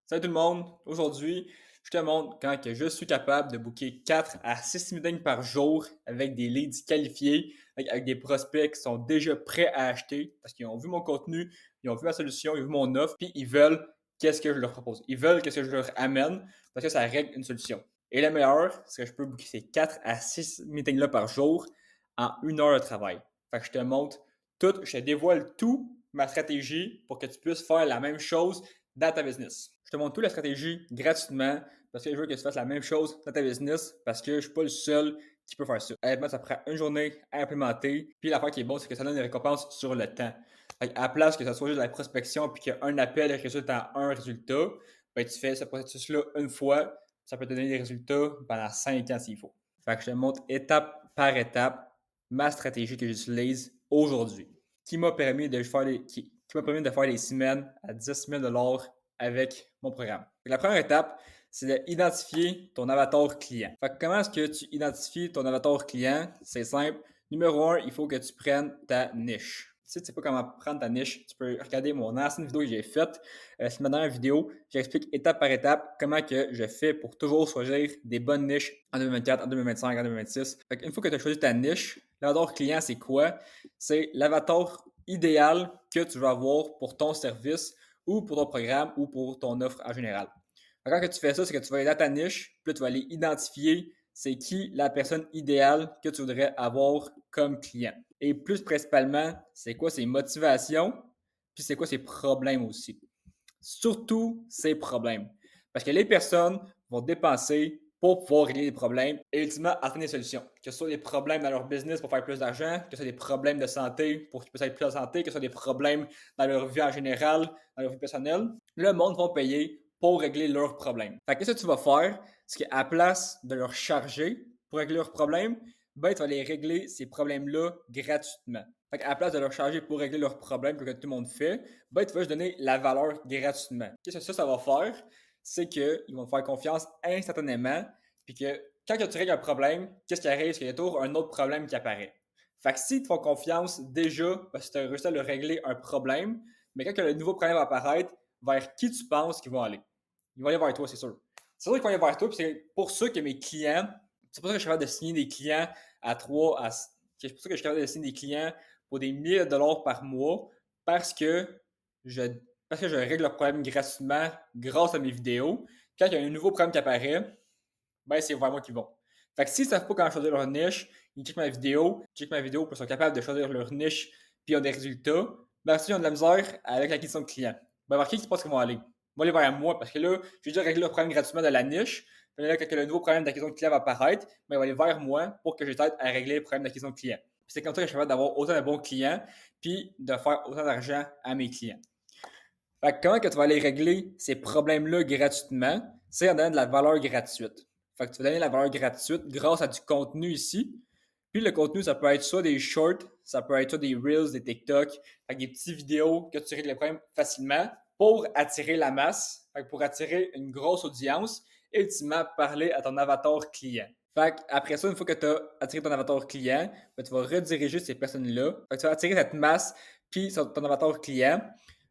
Salut tout le monde! Aujourd'hui, je te montre comment que je suis capable de booker 4 à 6 meetings par jour avec des leads qualifiés, avec des prospects qui sont déjà prêts à acheter parce qu'ils ont vu mon contenu, ils ont vu ma solution, ils ont vu mon offre, puis ils veulent qu'est-ce que je leur propose. Ils veulent qu'est-ce que je leur amène parce que ça règle une solution. Et le meilleur, c'est que je peux booker ces 4 à 6 meetings-là par jour en 1 heure de travail. Fait que je te montre tout, je te dévoile tout ma stratégie pour que tu puisses faire la même chose dans ta business. Je te montre toute la stratégie gratuitement parce que je veux que tu fasses la même chose dans ta business parce que je ne suis pas le seul qui peut faire ça. Honnêtement, ça prend une journée à implémenter. Puis l'affaire qui est bonne, c'est que ça donne des récompenses sur le temps. À la place que ça soit juste de la prospection puis qu'un appel résulte en un résultat, ben, tu fais ce processus-là une fois, ça peut te donner des résultats pendant 5 ans s'il faut. Fait que je te montre étape par étape ma stratégie que j'utilise aujourd'hui qui m'a permis de faire qui m'a permis de faire des semaines à 10 000 avec mon programme. La première étape, c'est d'identifier ton avatar client. Fait que comment est-ce que tu identifies ton avatar client? C'est simple. Numéro un, il faut que tu prennes ta niche. Si tu ne sais pas comment prendre ta niche, tu peux regarder mon ancienne vidéo que j'ai faite. C'est ma dernière vidéo. J'explique étape par étape comment que je fais pour toujours choisir des bonnes niches en 2024, en 2025, en 2026. Fait une fois que tu as choisi ta niche, l'avatar client, c'est quoi? C'est l'avatar idéal que tu vas avoir pour ton service ou pour ton programme ou pour ton offre en général. Quand tu fais ça, c'est que tu vas aller dans ta niche, puis là, tu vas aller identifier c'est qui la personne idéale que tu voudrais avoir comme client. Et plus principalement, c'est quoi ses motivations, puis c'est quoi ses problèmes aussi. Surtout ses problèmes. Parce que les personnes vont dépenser pour pouvoir régler les problèmes et ultimement atteindre des solutions. Que ce soit des problèmes dans leur business pour faire plus d'argent, que ce soit des problèmes de santé pour qu'ils puissent être plus en santé, que ce soit des problèmes dans leur vie en général, dans leur vie personnelle, le monde va payer pour régler leurs problèmes. Fait que qu'est-ce que tu vas faire? C'est qu'à la place de leur charger pour régler leurs problèmes, ben, tu vas les régler ces problèmes-là gratuitement. Fait qu'à la place de leur charger pour régler leurs problèmes, que tout le monde fait, ben, tu vas juste donner la valeur gratuitement. Qu'est-ce que ça va faire? C'est qu'ils vont te faire confiance instantanément, puis que quand tu règles un problème, qu'est-ce qui arrive? C'est qu'il y a toujours un autre problème qui apparaît. Fait que s'ils te font confiance déjà, parce que tu as réussi à leur régler un problème, mais quand le nouveau problème va apparaître, vers qui tu penses qu'ils vont aller? Ils vont aller vers toi, c'est sûr. C'est sûr qu'ils vont aller vers toi, puis c'est pour ça que mes clients, c'est pour ça que je suis capable de signer des clients à 3 à. C'est pour ça que je suis capable de signer des clients pour des milliers de dollars par mois, parce que je, parce que je règle leurs problèmes gratuitement grâce à mes vidéos. Quand il y a un nouveau problème qui apparaît, ben c'est vers moi qu'ils vont. Fait que s'ils ne savent pas comment choisir leur niche, ils checkent ma vidéo, puis ils sont capables de choisir leur niche, puis ils ont des résultats, ben s'ils ont de la misère avec la question de client, ben vers qui tu penses qu'ils vont aller? Ils vont aller vers moi, parce que là, j'ai déjà réglé le problème gratuitement de la niche, puis là, quand le nouveau problème d'acquisition de client va apparaître, ben ils vont aller vers moi pour que je t'aide à régler le problème d'acquisition de client. Puis c'est comme ça que je suis capable d'avoir autant de bons clients, puis de faire autant d'argent à mes clients. Fait que comment que tu vas aller régler ces problèmes-là gratuitement? C'est en donnant de la valeur gratuite. Fait que tu vas donner de la valeur gratuite grâce à du contenu ici. Puis le contenu, ça peut être soit des shorts, ça peut être soit des reels, des TikTok, fait que des petites vidéos que tu règles le problème facilement pour attirer la masse, fait que pour attirer une grosse audience et ultimement parler à ton avatar client. Fait que après ça, une fois que tu as attiré ton avatar client, ben, tu vas rediriger ces personnes-là. Fait que tu vas attirer cette masse puis ton avatar client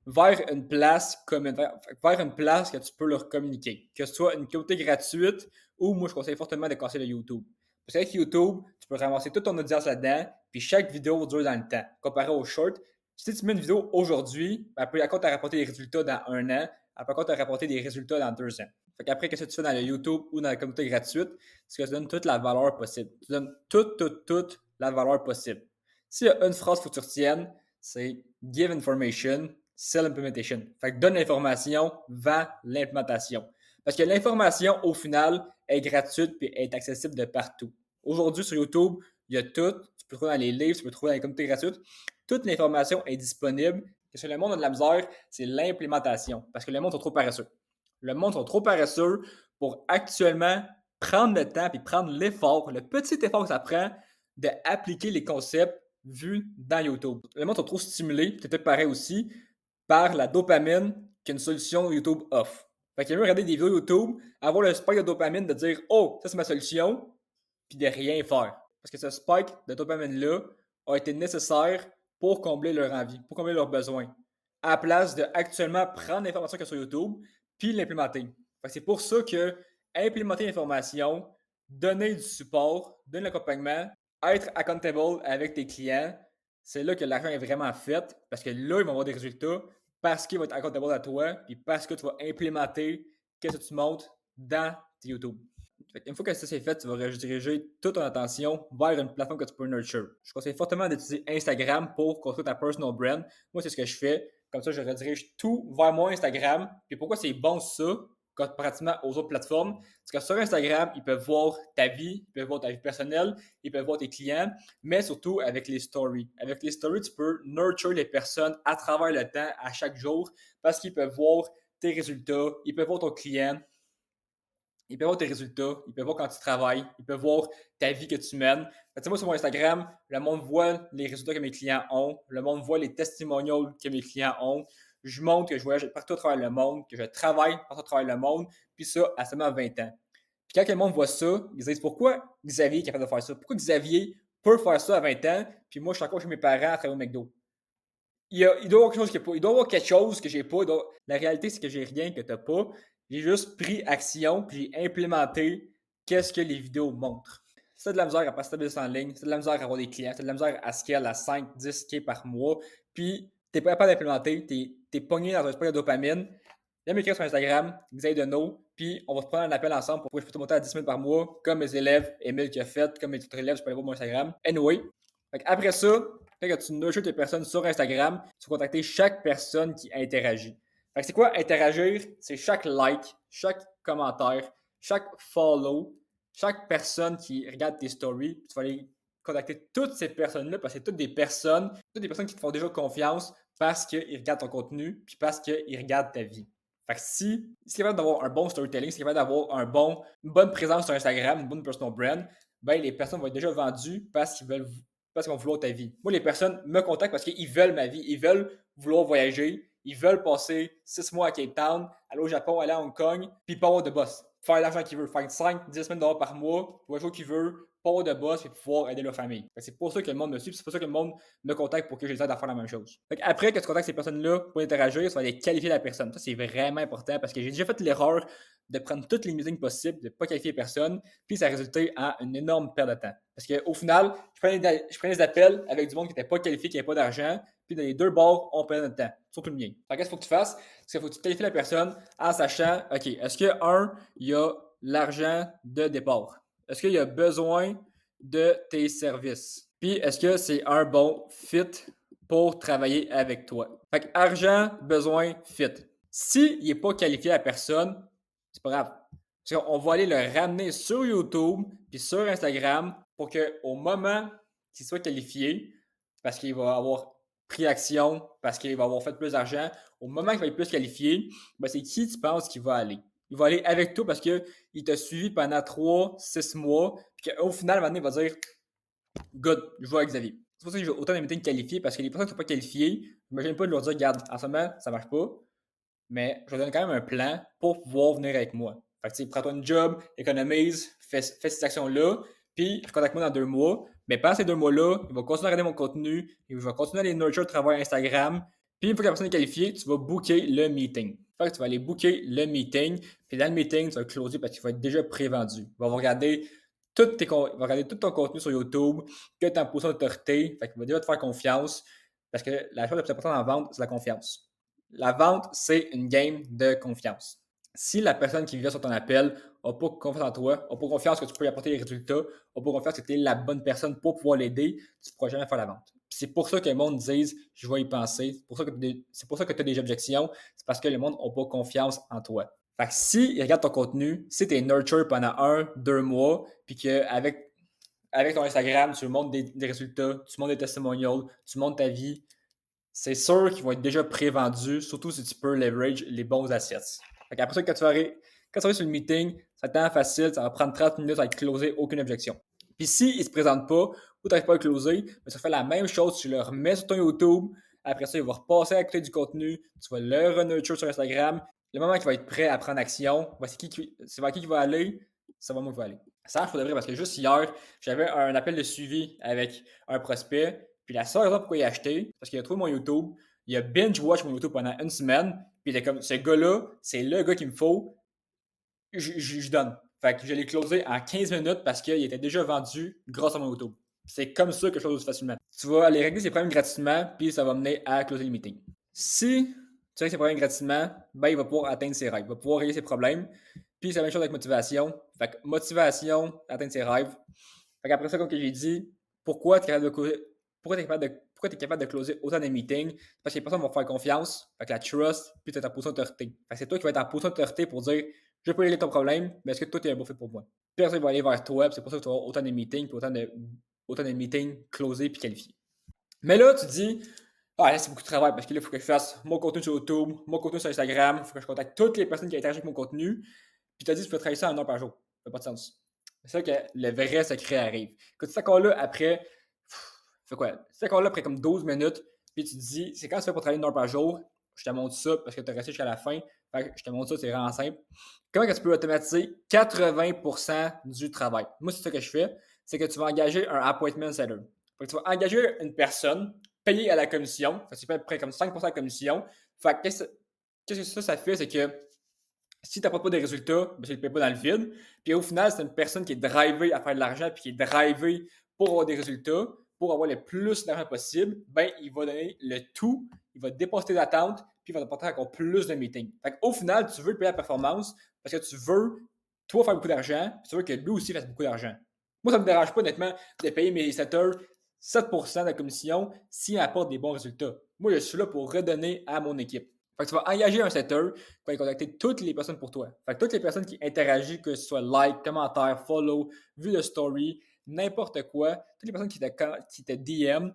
vers une place commune, vers une place que tu peux leur communiquer. Que ce soit une communauté gratuite ou moi, je conseille fortement de casser le YouTube. Parce qu'avec YouTube, tu peux ramasser toute ton audience là-dedans, puis chaque vidéo dure dans le temps. Comparé au short, si tu mets une vidéo aujourd'hui, elle peut te rapporter des résultats dans 1 an, elle peut te rapporter des résultats dans 2 ans. Fait qu'après, qu'est-ce que tu fais dans le YouTube ou dans la communauté gratuite? C'est que tu donnes toute la valeur possible. Tu donnes toute la valeur possible. S'il y a une phrase qu'il faut que tu retiennes, c'est give information, sell implementation. Fait que donne l'information, vend l'implémentation. Parce que l'information, au final, est gratuite et est accessible de partout. Aujourd'hui, sur YouTube, il y a tout. Tu peux trouver dans les livres, tu peux trouver dans les communautés gratuites. Toute l'information est disponible. Ce que le monde a de la misère, c'est l'implémentation. Parce que le monde est trop paresseux. Le monde est trop paresseux pour actuellement prendre le temps et prendre l'effort, le petit effort que ça prend d'appliquer les concepts vus dans YouTube. Le monde est trop stimulé, peut-être pareil aussi, par la dopamine qu'une solution YouTube offre. Fait qu'il y a mieux regarder des vidéos YouTube, avoir le spike de dopamine, de dire oh, ça c'est ma solution, puis de rien faire. Parce que ce spike de dopamine-là a été nécessaire pour combler leur envie, pour combler leurs besoins. À la place de actuellement prendre l'information qu'il y a sur YouTube, puis l'implémenter. Fait que c'est pour ça que implémenter l'information, donner du support, donner de l'accompagnement, être accountable avec tes clients, c'est là que l'argent est vraiment fait parce que là, ils vont avoir des résultats parce qu'ils vont être accountable à toi puis parce que tu vas implémenter qu'est-ce que tu montres dans tes YouTube. Une fois que ça c'est fait, tu vas rediriger toute ton attention vers une plateforme que tu peux nurture. Je conseille fortement d'utiliser Instagram pour construire ta personal brand. Moi, c'est ce que je fais. Comme ça, je redirige tout vers mon Instagram. Puis pourquoi c'est bon ça, comparativement aux autres plateformes? Parce que sur Instagram, ils peuvent voir ta vie, ils peuvent voir ta vie personnelle, ils peuvent voir tes clients, mais surtout avec les stories. Avec les stories, tu peux nurture les personnes à travers le temps, à chaque jour, parce qu'ils peuvent voir tes résultats, ils peuvent voir ton client, ils peuvent voir tes résultats, ils peuvent voir quand tu travailles, ils peuvent voir ta vie que tu mènes. Moi, sur mon Instagram, le monde voit les résultats que mes clients ont, le monde voit les testimonials que mes clients ont. Je montre que je voyage partout à travers le monde, que je travaille partout à travers le monde, puis ça à seulement 20 ans. Puis quand le monde voit ça, ils se disent pourquoi Xavier est capable de faire ça? Pourquoi Xavier peut faire ça à 20 ans, puis moi je suis encore chez mes parents à travailler au McDo? Il doit y avoir quelque chose que pas. Il doit y avoir quelque chose que j'ai pas. La réalité, c'est que j'ai rien que tu n'as pas. J'ai juste pris action puis j'ai implémenté qu'est-ce que les vidéos montrent. C'est de la misère à passer ta business en ligne, c'est de la misère à avoir des clients, c'est de la misère à scale à 5, 10 K par mois, puis t'es pas capable d'implémenter, t'es pogné dans un spot de dopamine. Viens m'écrire sur Instagram, Xavier Deneau, puis on va se prendre un appel ensemble pour que je puisse te monter à 10 000 par mois, comme mes élèves, Emile qui a fait, comme mes autres élèves, je peux aller voir mon Instagram. Anyway, après ça, quand tu nurtures tes personnes sur Instagram, tu vas contacter chaque personne qui interagit. C'est quoi interagir? C'est chaque like, chaque commentaire, chaque follow, chaque personne qui regarde tes stories. Tu vas aller contacter toutes ces personnes-là parce que c'est toutes des personnes qui te font déjà confiance parce qu'ils regardent ton contenu puis parce qu'ils regardent ta vie. Si c'est capable d'avoir un bon storytelling, si c'est capable d'avoir une bonne présence sur Instagram, une bonne personal brand, ben les personnes vont être déjà vendues parce qu'ils vont vouloir ta vie. Moi, les personnes me contactent parce qu'ils veulent ma vie. Ils veulent vouloir voyager. Ils veulent passer 6 mois à Cape Town, aller au Japon, aller à Hong Kong, puis pas avoir de boss. Faire l'argent qu'ils veulent. Faire 5, 10 000 $ par mois, voyager où qu'ils veulent, pas avoir de boss, et pouvoir aider leur famille. C'est pour ça que le monde me suit, c'est pour ça que le monde me contacte pour que je les aide à faire la même chose. Après que tu contactes ces personnes-là pour interagir, tu vas aller qualifier la personne. Ça, c'est vraiment important parce que j'ai déjà fait l'erreur de prendre toutes les meetings possibles, de ne pas qualifier personne, puis ça a résulté en une énorme perte de temps. Parce qu'au final, je prenais des appels avec du monde qui n'était pas qualifié, qui n'avait pas d'argent, puis dans les deux bords, on perdait notre temps, surtout le mien. Qu'est-ce qu'il faut que tu fasses? C'est qu'il faut que tu qualifies la personne en sachant, OK, est-ce que, il y a l'argent de départ? Est-ce qu'il y a besoin de tes services? Puis, est-ce que c'est un bon fit pour travailler avec toi? Argent, besoin, fit. S'il n'est pas qualifié à personne, c'est pas grave. On va aller le ramener sur YouTube puis sur Instagram pour qu'au moment qu'il soit qualifié, parce qu'il va avoir pris action, parce qu'il va avoir fait plus d'argent, au moment qu'il va être plus qualifié, ben c'est qui tu penses qu'il va aller? Il va aller avec toi parce qu'il t'a suivi pendant 3, 6 mois, puis qu'au final, il va dire good, je vais avec Xavier. C'est pour ça que j'ai autant de meetings qualifiés parce que les personnes qui ne sont pas qualifiées, je m'imagine pas de leur dire, regarde, en ce moment, ça marche pas, mais je donne quand même un plan pour pouvoir venir avec moi. Prends-toi une job, économise, fais ces actions-là, puis contacte-moi dans 2 mois. Mais pendant ces 2 mois-là, il va continuer à regarder mon contenu, il va continuer à les nurture à travers Instagram. Puis une fois que la personne est qualifiée, tu vas booker le meeting. Tu vas aller booker le meeting, puis dans le meeting, tu vas le closer parce qu'il va être déjà pré-vendu. Il va regarder tout ton contenu sur YouTube, que tu es en position d'autorité, il va déjà te faire confiance, parce que la chose la plus importante en vente, c'est la confiance. La vente, c'est une game de confiance. Si la personne qui vient sur ton appel n'a pas confiance en toi, n'a pas confiance que tu peux lui apporter les résultats, n'a pas confiance que tu es la bonne personne pour pouvoir l'aider, tu ne pourras jamais faire la vente. C'est pour ça que le monde dise je vais y penser. C'est pour ça que tu as des objections. C'est parce que le monde n'a pas confiance en toi. Si il regarde ton contenu, si tu es nurture pendant 1, 2 mois, puis qu'avec ton Instagram, tu montres des résultats, tu montres des testimonials, tu montres ta vie, c'est sûr qu'ils vont être déjà pré-vendus, surtout si tu peux leverage les bons assets. Après ça, quand tu vas arriver sur le meeting, ça va être facile, ça va prendre 30 minutes à closer, aucune objection. Puis s'ils ne se présentent pas ou tu n'arrives pas à closer, ça fait la même chose, tu le remets sur ton YouTube, après ça, il va repasser à côté du contenu, tu vas le renurture sur Instagram. Le moment qu'il va être prêt à prendre action, c'est vers qui va aller, ça va moi qui va aller. Ça marche pour de vrai parce que juste hier, j'avais un appel de suivi avec un prospect. Puis la seule raison pourquoi il a acheté, parce qu'il a trouvé mon YouTube, il a binge-watch mon auto pendant une semaine, puis il était comme, ce gars-là, c'est le gars qu'il me faut, je donne. Fait que je l'ai closé en 15 minutes parce qu'il était déjà vendu grâce à mon auto. C'est comme ça que je close facilement. Tu vas aller régler ses problèmes gratuitement, puis ça va mener à closer le meeting. Si tu règles ses problèmes gratuitement, ben il va pouvoir atteindre ses rêves. Il va pouvoir régler ses problèmes. Puis c'est la même chose avec motivation. Fait que motivation, atteindre ses rêves. Fait qu'après ça, comme que j'ai dit, pourquoi tu es capable de pourquoi tu es capable de closer autant de meetings? Parce que les personnes vont faire confiance, fait que la trust, puis tu es en position d'autorité. Fait que c'est toi qui vas être en position d'autorité pour dire je peux régler ton problème, mais est-ce que toi tu es un bon fit pour moi? Personne va aller vers toi, c'est pour ça que tu vas avoir autant de meetings, puis autant de meetings closés puis qualifiés. Mais là, tu dis ah, là, c'est beaucoup de travail parce que là, il faut que je fasse mon contenu sur YouTube, mon contenu sur Instagram, il faut que je contacte toutes les personnes qui interagissent avec mon contenu. Puis tu as dit que tu peux travailler ça en 1 heure par jour. Ça n'a pas de sens. C'est ça que le vrai secret arrive. Quand tu es encore là après, fais quoi? Tu es encore là après comme 12 minutes, puis tu te dis, c'est quand tu fais pour travailler 1 heure par jour, je te montre ça parce que tu as resté jusqu'à la fin. Fait que je te montre ça, c'est vraiment simple. Comment tu peux automatiser 80% du travail? Moi, c'est ça que je fais, c'est que tu vas engager un appointment setter. Fait que tu vas engager une personne, payer à la commission, ça c'est à peu près comme 5% de commission. Fait que qu'est-ce que ça fait, c'est que si tu n'apportes pas de résultats, ben, tu ne le payes pas dans le vide. Puis au final, c'est une personne qui est drivée à faire de l'argent puis qui est drivée pour avoir des résultats, pour avoir le plus d'argent possible, ben, il va donner le tout, il va dépasser tes attentes, puis il va t'apporter encore plus de meetings. Fait au final, tu veux le payer la performance parce que tu veux, toi, faire beaucoup d'argent, puis tu veux que lui aussi fasse beaucoup d'argent. Moi, ça ne me dérange pas, honnêtement, de payer mes setters 7% de la commission s'il apporte des bons résultats. Moi, je suis là pour redonner à mon équipe. Fait que tu vas engager un setter qui va aller contacter toutes les personnes pour toi. Fait que toutes les personnes qui interagissent, que ce soit like, commentaire, follow, vue de story, n'importe quoi, toutes les personnes qui te DM,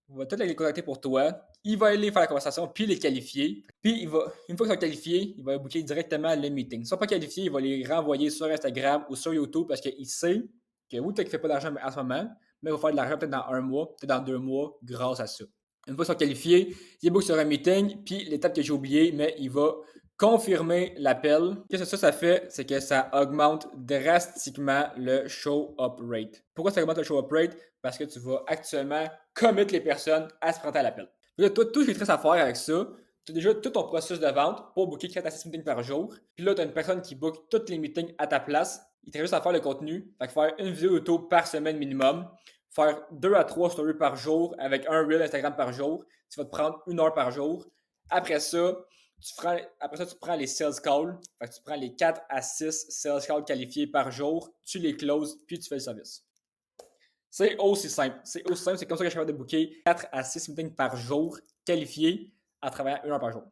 il va toutes les contacter pour toi. Il va aller faire la conversation puis les qualifier. Puis une fois qu'ils sont qualifiés, il va booker directement le meeting. S'ils ne sont pas qualifiés, il va les renvoyer sur Instagram ou sur YouTube parce qu'il sait que oui, peut-être qu'il ne fait pas d'argent en ce moment, mais il va faire de l'argent peut-être dans 1 mois, peut-être dans 2 mois grâce à ça. Une fois qu'ils sont qualifiés, il book sur un meeting, puis l'étape que j'ai oubliée, mais il va confirmer l'appel. Qu'est-ce que ça fait? C'est que ça augmente drastiquement le show-up rate. Pourquoi ça augmente le show-up rate? Parce que tu vas actuellement commit les personnes à se prendre à l'appel. Là, toi, tout ce qui te reste à faire avec ça, tu as déjà tout ton processus de vente pour booker 4 à 6 meetings par jour. Puis là, tu as une personne qui book tous les meetings à ta place. Il te reste juste à faire le contenu. Fait que faire une vidéo YouTube par semaine minimum. Faire 2 à 3 stories par jour avec un reel Instagram par jour. Tu vas te prendre 1 heure par jour. Après ça, tu prends les sales calls. Fait que tu prends les 4 à 6 sales calls qualifiés par jour. Tu les closes, puis tu fais le service. C'est aussi simple. C'est aussi simple. C'est comme ça que je suis capable de booker 4 à 6 meetings par jour qualifiés en travaillant 1 heure par jour.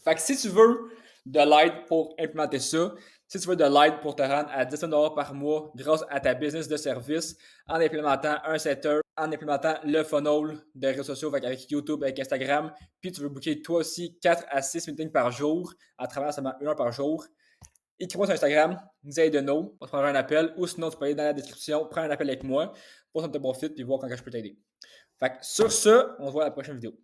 Fait que si tu veux de l'aide pour implémenter ça, si tu veux de l'aide pour te rendre à 10 000 $ par mois grâce à ta business de service en implémentant un setter, en implémentant le funnel de réseaux sociaux avec YouTube, avec Instagram, puis tu veux booker toi aussi 4 à 6 meetings par jour en travaillant seulement 1 heure par jour, écris-moi sur Instagram, nous aide de nous, on te prendra un appel, ou sinon tu peux aller dans la description, prends un appel avec moi pour ça te profite et voir quand je peux t'aider. Fait que sur ce, on se voit à la prochaine vidéo.